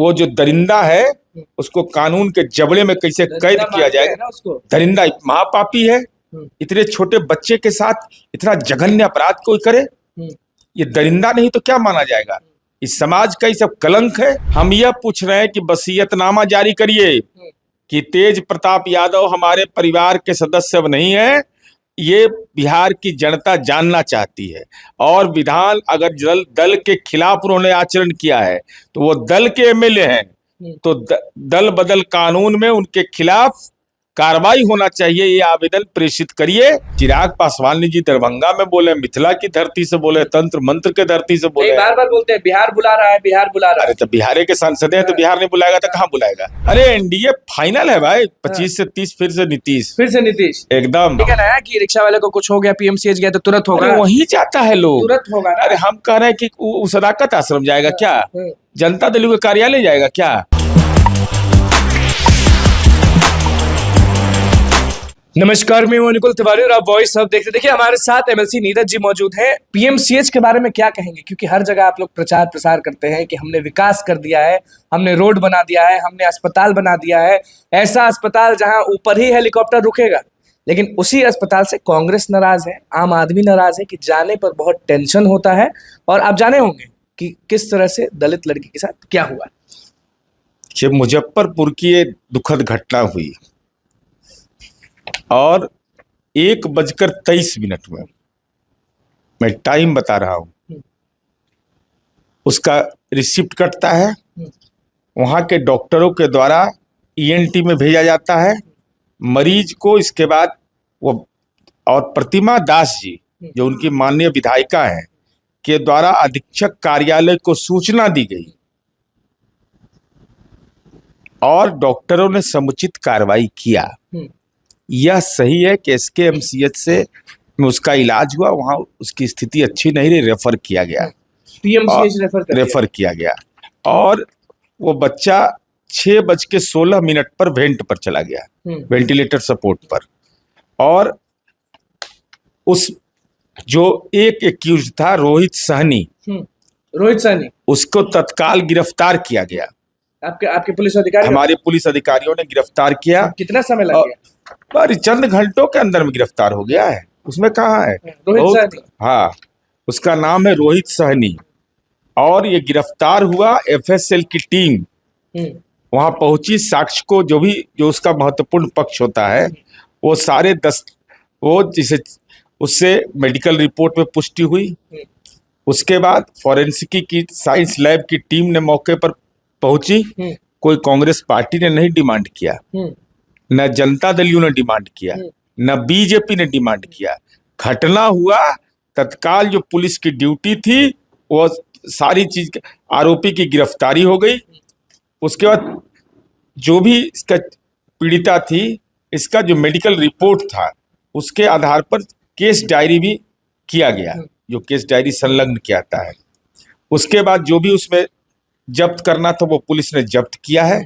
वो जो दरिंदा है उसको कानून के जबड़े में कैसे कैद किया जाएगा। दरिंदा महापापी है, इतने छोटे बच्चे के साथ इतना जघन्य अपराध कोई करे, ये दरिंदा नहीं तो क्या माना जाएगा। इस समाज का ये सब कलंक है। हम यह पूछ रहे हैं कि वसीयतनामा जारी करिए कि तेज प्रताप यादव हमारे परिवार के सदस्य अब नहीं है। ये बिहार की जनता जानना चाहती है, और विधान अगर दल के खिलाफ उन्होंने आचरण किया है तो वो दल के एमएलए हैं, तो दल बदल कानून में उनके खिलाफ कार्रवाई होना चाहिए। ये आवेदन प्रेषित करिए। चिराग पासवान जी दरभंगा में बोले, मिथिला की धरती से बोले, तंत्र मंत्र के धरती से बोले, बार बार बोलते हैं बिहार बुला रहा है, बिहार बुला रहा है। अरे तो बिहार के सांसद हैं तो बिहार नहीं बुलाएगा तो कहाँ बुलाएगा। अरे एनडीए फाइनल है भाई, 25 से 30 फिर से नीतीश एकदम। ठीक है ना कि रिक्शा वाले को कुछ हो गया, पीएमसीएच गया तो तुरंत होगा, वही जाता है लोग, तुरंत होगा ना। अरे हम कह रहे हैं कि वो सदाकत आश्रम जाएगा क्या, जनता दल के कार्यालय जाएगा क्या। नमस्कार, मैं अनुकुल तिवारी और आप वॉइस अब देखते। देखिए हमारे साथ एमएलसी नीरज जी मौजूद हैं। पीएमसीएच के बारे में क्या कहेंगे, क्योंकि हर जगह आप लोग प्रचार प्रसार करते हैं कि हमने विकास कर दिया है, हमने रोड बना दिया है, हमने अस्पताल बना दिया है, ऐसा अस्पताल जहां ऊपर ही हेलीकॉप्टर रुकेगा। लेकिन उसी अस्पताल से कांग्रेस नाराज है, आम आदमी नाराज है कि जाने पर बहुत टेंशन होता है। और आप जाने होंगे कि किस तरह से दलित लड़की के साथ क्या हुआ। मुजफ्फरपुर की ये दुखद घटना हुई और 1:23 में, मैं टाइम बता रहा हूं, उसका रिसिप्ट कटता है, वहां के डॉक्टरों के द्वारा ईएनटी में भेजा जाता है मरीज को। इसके बाद वो और प्रतिमा दास जी जो उनकी माननीय विधायिका हैं के द्वारा अधीक्षक कार्यालय को सूचना दी गई और डॉक्टरों ने समुचित कार्रवाई किया। यह सही है कि एसकेएमसीएच से उसका इलाज हुआ, वहां उसकी स्थिति अच्छी नहीं रही, रेफर किया गया, पीएमसीएच रेफर किया गया और वो बच्चा 6:16 पर वेंट पर चला गया, वेंटिलेटर सपोर्ट पर। और उस जो एक एक्यूज था रोहित सहनी, उसको तत्काल गिरफ्तार किया गया। आपके पुलिस अधिकारी, हमारे पुलिस अधिकारियों ने गिरफ्तार किया। कितना समय लग गया? पर चंद घंटों के अंदर में गिरफ्तार हो गया है। उसमें कहाँ है रोहित सहनी? हाँ, उसका नाम है रोहित सहनी। और ये गिरफ्तार हुआ, एफएसएल की टीम वहां पहुंची, साक्ष्य को जो उसका महत्वपूर्ण पक्ष होता है वो सारे वो जिसे उससे मेडिकल रिपोर्ट में पुष्टि हुई। उसके बाद फॉरेंसिकी की साइंस लैब की टीम ने मौके पर पहुंची। कोई कांग्रेस पार्टी ने नहीं डिमांड किया, न जनता दलियों ने डिमांड किया, न बीजेपी ने डिमांड किया। घटना हुआ, तत्काल जो पुलिस की ड्यूटी थी वो सारी चीज, आरोपी की गिरफ्तारी हो गई। उसके बाद जो भी इसका पीड़िता थी, इसका जो मेडिकल रिपोर्ट था उसके आधार पर केस डायरी भी किया गया, जो केस डायरी संलग्न किया है। उसके बाद जो भी उसमें जब्त करना था वो पुलिस ने जब्त किया है।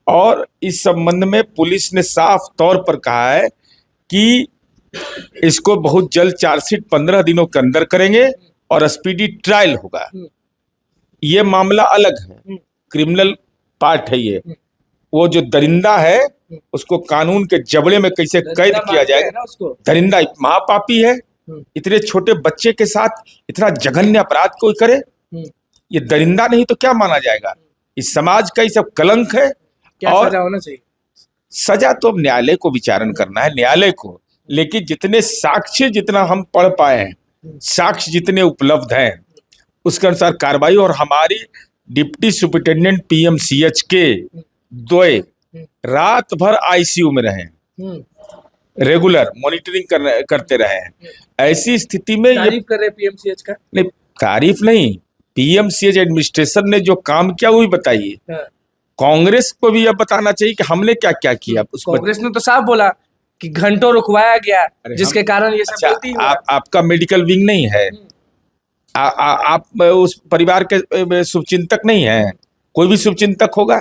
और इस संबंध में पुलिस ने साफ तौर पर कहा है कि इसको बहुत जल्द चार्जशीट 15 दिनों के अंदर करेंगे और स्पीडी ट्रायल होगा। ये मामला अलग है, क्रिमिनल पार्ट है ये। वो जो दरिंदा है उसको कानून के जबड़े में कैसे कैद किया जाएगा। दरिंदा महापापी है, इतने छोटे बच्चे के साथ इतना जघन्य अपराध कोई करे, ये दरिंदा नहीं तो क्या माना जाएगा। इस समाज का ये सब कलंक है। क्या और सजा होना चाहिए? सजा तो अब न्यायालय को विचारण करना है, न्यायालय को। लेकिन जितने साक्ष्य, जितना हम पढ़ पाए हैं, साक्ष्य जितने उपलब्ध हैं, उसके अनुसार कार्रवाई। और हमारी डिप्टी सुपरिटेंडेंट पीएमसीएच के द्वय रात भर आईसीयू में रहे, रेगुलर मॉनिटरिंग करते रहे हैं। ऐसी स्थिति में तारीफ कर रहे पीएमसीएच का? नहीं, तारीफ नहीं, पीएमसीएच एडमिनिस्ट्रेशन ने जो काम किया वो भी बताइए। कांग्रेस को भी अब बताना चाहिए कि हमने क्या क्या किया। कांग्रेस ने तो साफ बोला कि घंटों रुकवाया गया, जिसके कारण ये सब गलती हुआ। आपका मेडिकल विंग नहीं है, आप उस परिवार के शुभचिंतक नहीं है। कोई भी शुभचिंतक होगा,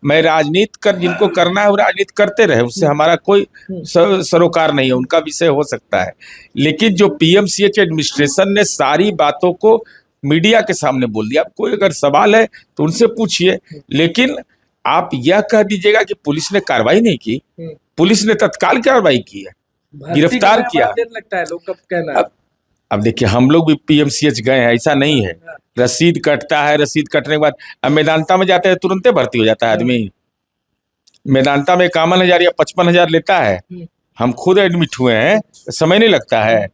मैं राजनीति जिनको करना है वो राजनीति करते रहे, उससे हमारा कोई सरोकार नहीं है, उनका विषय हो सकता है। लेकिन जो पीएमसीएच एडमिनिस्ट्रेशन ने सारी बातों को मीडिया के सामने बोल दिया। कोई अगर सवाल है तो उनसे पूछिए, लेकिन आप यह कह दीजिएगा कि पुलिस ने कार्रवाई नहीं की। पुलिस ने तत्काल कार्रवाई की है, गिरफ्तार किया। देर लगता है, लोग कब कहना। अब देखिए, हम लोग भी पीएमसीएच गए हैं, ऐसा नहीं है। रसीद कटता है, रसीद कटने के बाद अब मेदांता में जाते हैं तुरंत भर्ती हो जाता है आदमी। मेदांता में 51,000 या 55,000 लेता है। हम खुद एडमिट हुए हैं, समय नहीं लगता है,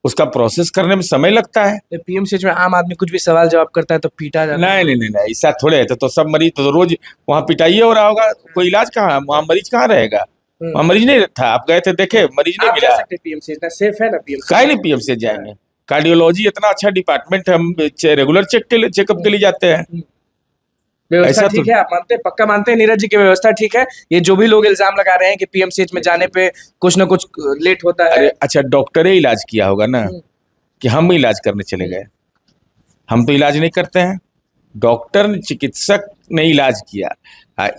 उसका प्रोसेस करने में समय लगता है। पीएमसीएच में आम आदमी कुछ भी सवाल जवाब करता है तो पीटा जाता है। नहीं, ऐसा थोड़े है। तो सब मरीज तो रोज वहाँ पिटाइए हो रहा होगा, कोई इलाज कहाँ, वहाँ मरीज कहाँ रहेगा? वहाँ मरीज नहीं था, आप गए थे, देखे मरीज नहीं मिला। पीएमसीएच सेफ है ना? काहे नहीं पीएमसीएच जाएंगे? कार्डियोलॉजी इतना अच्छा डिपार्टमेंट है, हम रेगुलर चेकअप के लिए जाते हैं। व्यवस्था ठीक है, आप मानते हैं, पक्का मानते हैं नीरज जी की व्यवस्था ठीक है? ये जो भी लोग इल्जाम लगा रहे हैं कि पीएमसीएच में जाने पे कुछ ना कुछ लेट होता है। अरे अच्छा, डॉक्टर ही इलाज किया होगा ना, कि हम इलाज करने चले गए? हम तो इलाज नहीं करते हैं, डॉक्टर ने, चिकित्सक ने इलाज किया।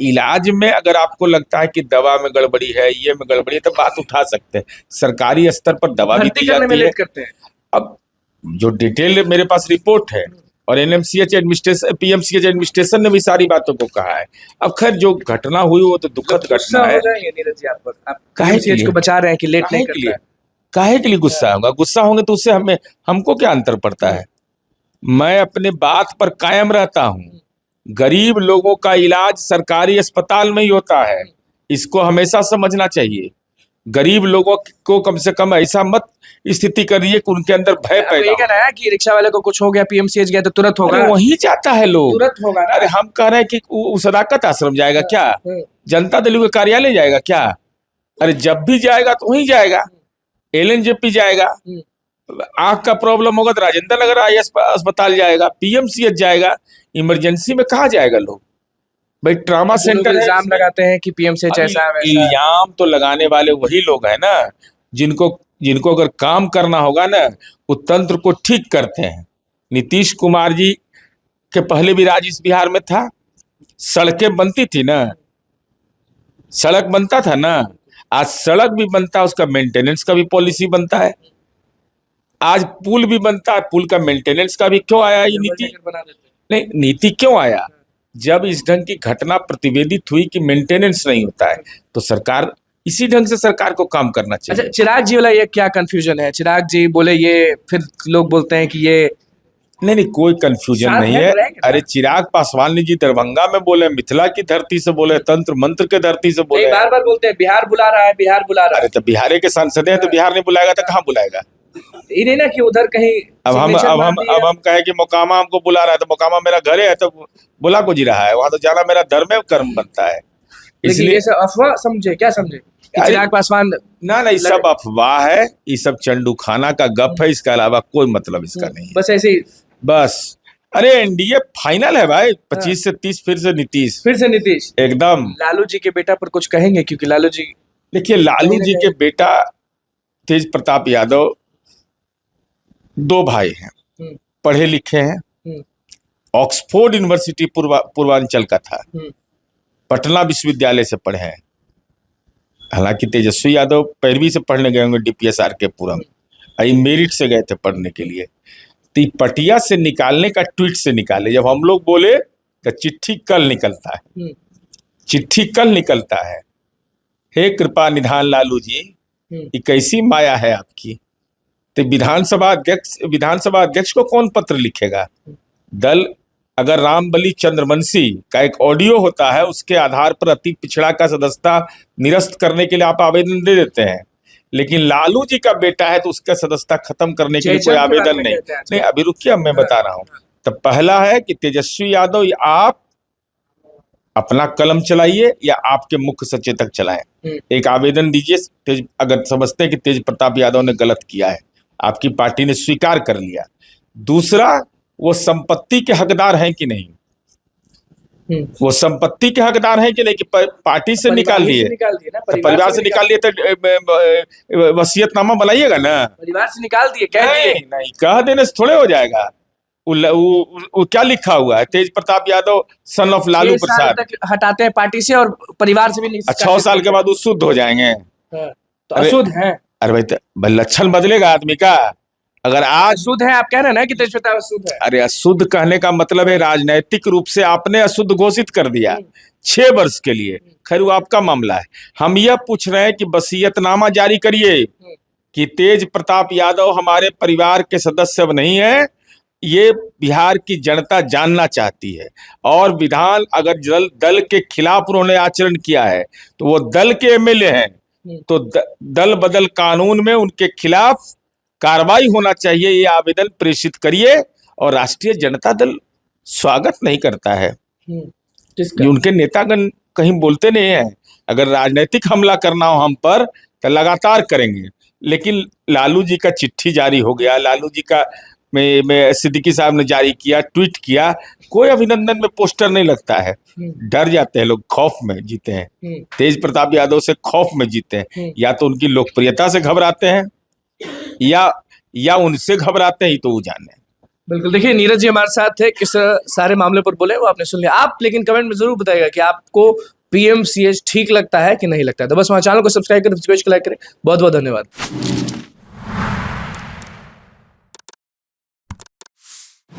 इलाज में अगर आपको लगता है कि दवा में गड़बड़ी है, ये में गड़बड़ी है, तो बात उठा सकते हैं। सरकारी स्तर पर दवा भी दी जाती है। करते हैं। अब जो डिटेल मेरे पास रिपोर्ट है, और एनएमसीएच एडमिनिस्ट्रेशन, पीएमसीएच एडमिनिस्ट्रेशन ने भी सारी बातों को कहा है। अब खैर जो घटना हुई वो तो दुखद घटना है। नीरज जी, आप पीएमसीएच को बचा रहे हैं कि लेट नहीं करता है। काहे के लिए गुस्सा होगा? गुस्सा होंगे तो उससे हमको क्या अंतर पड़ता है? मैं अपने बात पर कायम रहता हूँ। गरीब लोगों का इलाज सरकारी अस्पताल में ही होता है, इसको हमेशा समझना चाहिए। गरीब लोगों को कम से कम ऐसा मत स्थिति करिए कि उनके अंदर भय पैदा हो कि रिक्शा वाले को कुछ हो गया, पीएमसीएच गया तो तुरंत होगा। वहीं जाता है लोग, तुरंत होगा ना। अरे हम कह रहे हैं कि वो सदाकत आश्रम जाएगा क्या? जनता दल के कार्यालय जाएगा क्या? अरे जब भी जाएगा तो वहीं जाएगा, एलएनजेपी जाएगा। आंख का प्रॉब्लम होगा तो राजेंद्र नगर आई अस्पताल जाएगा, पीएमसीएच जाएगा। इमरजेंसी में कहाँ जाएगा लोग? भाई ट्रामा सेंटर। इल्जाम लगाते हैं कि पीएमसीएच ऐसा है। इल्जाम तो लगाने वाले वही लोग हैं ना, जिनको अगर काम करना होगा ना, वो तंत्र को ठीक करते हैं। नीतीश कुमार जी के पहले भी राज इस बिहार में था, सड़कें बनती थी ना, सड़क बनता था ना। आज सड़क भी बनता है, उसका मेंटेनेंस का भी पॉलिसी बनता है। आज पुल भी बनता है, पुल का मेंटेनेंस का भी क्यों आया ये नीति? नहीं, नीति क्यों आया? जब इस ढंग की घटना प्रतिवेदित हुई कि मेंटेनेंस नहीं होता है, तो सरकार इसी ढंग से सरकार को काम करना चाहिए। अच्छा, चिराग जी वाला ये क्या कंफ्यूजन है? चिराग जी बोले ये, फिर लोग बोलते हैं कि ये नहीं, कोई कंफ्यूजन नहीं है। अरे चिराग पासवान जी दरभंगा में बोले, मिथिला की धरती से बोले, तंत्र मंत्र के धरती से बोले। बार बार बोलते हैं बिहार बुला रहा है, बिहार बुला रहा है। अरे तो बिहार के सांसद हैं, तो बिहार नहीं बुलाएगा तो कहाँ बुलाएगा? ये नहीं ना कि उधर कहीं अब हम कहे कि मोकामा हमको बुला रहा है, तो मोकामा मेरा घर है, तो बुला को जी रहा है, वहां तो जाना मेरा धर्म कर्म बनता है। इसलिए ये सब अफवाह समझे, क्या समझे चिराग पासवान? ना, ये सब अफवाह है, ये सब चंडू खाना का गप है, इसके अलावा कोई मतलब इसका नहीं है। बस ऐसे ही, बस। अरे एनडीए फाइनल है भाई, 25 से 30 फिर से नीतीश एकदम। लालू जी के बेटा पर कुछ कहेंगे? क्योंकि लालू जी, देखिए, लालू जी के बेटा तेज प्रताप यादव 2 भाई हैं, पढ़े लिखे हैं। ऑक्सफोर्ड यूनिवर्सिटी पूर्वांचल का था, पटना विश्वविद्यालय से पढ़े हैं। हालांकि तेजस्वी यादव 15वीं से पढ़ने गए होंगे डीपीएसआर के पुरम, मेरिट से गए थे पढ़ने के लिए। तो पटिया से निकालने का ट्वीट से निकाले। जब हम लोग बोले तो चिट्ठी कल निकलता है, चिट्ठी कल निकलता है। हे कृपा निधान लालू जी, ये कैसी माया है आपकी? तो विधानसभा अध्यक्ष को कौन पत्र लिखेगा? दल अगर रामबली चंद्रवंशी का एक ऑडियो होता है, उसके आधार पर अति पिछड़ा का सदस्यता निरस्त करने के लिए आप आवेदन दे देते हैं, लेकिन लालू जी का बेटा है तो उसका सदस्यता खत्म करने के लिए कोई आवेदन नहीं। अभी रुकिए, मैं बता रहा हूँ। तो पहला है कि तेजस्वी यादव, आप अपना कलम चलाइए या आपके मुख्य सचेतक चलाएं, एक आवेदन दीजिए। अगर समझते हैं कि तेज प्रताप यादव ने गलत किया है, आपकी पार्टी ने स्वीकार कर लिया। दूसरा, वो संपत्ति के हकदार हैं कि नहीं, वो संपत्ति के हकदार हैं कि नहीं, कि पार्टी से निकाल दिए, तो परिवार से निकाल दिए तो वसीयतनामा बनाइएगा ना। परिवार से निकाल दिए, नहीं कह देने से थोड़े हो जाएगा। वो क्या लिखा हुआ है? तेज प्रताप यादव सन ऑफ लालू प्रसाद हटाते हैं पार्टी से और परिवार से भी नहीं। 6 साल के बाद वो शुद्ध हो जाएंगे। तो अशुद्ध है। अरे भाई, लक्षण बदलेगा आदमी का। अगर आज अशुद्ध है, आप कह रहे हैं ना कि तेज प्रताप अशुद्ध है। अरे अशुद्ध कहने का मतलब है राजनैतिक रूप से आपने अशुद्ध घोषित कर दिया 6 वर्ष के लिए। खैर वो आपका मामला है। हम यह पूछ रहे हैं कि वसीयतनामा जारी करिए कि तेज प्रताप यादव हमारे परिवार के सदस्य अब नहीं है। ये बिहार की जनता जानना चाहती है। और विधान अगर दल के खिलाफ उन्होंने आचरण किया है तो वो दल के एमएलए हैं, तो दल बदल कानून में उनके खिलाफ कार्रवाई होना चाहिए। ये आवेदन प्रेषित करिए। और राष्ट्रीय जनता दल स्वागत नहीं करता है। ये उनके नेतागण कहीं बोलते नहीं है। अगर राजनीतिक हमला करना हो हम पर तो लगातार करेंगे, लेकिन लालू जी का चिट्ठी जारी हो गया, लालू जी का में सिद्दीकी साहब ने जारी किया, ट्वीट किया, कोई अभिनंदन में पोस्टर नहीं लगता है। डर जाते हैं लोग, खौफ में जीते हैं। तेज प्रताप यादव से खौफ में जीते हैं। या तो उनकी लोकप्रियता से घबराते हैं या उनसे घबराते हैं, ही तो वो जाने। बिल्कुल, देखिए नीरज जी हमारे साथ थे, किस सारे मामले पर बोले वो आपने सुन लिया। आप लेकिन कमेंट में जरूर बताइएगा कि आपको पीएमसीएच ठीक लगता है कि नहीं लगता है। तो बस हमारे चैनल को सब्सक्राइब करें, लाइक करें। बहुत बहुत धन्यवाद।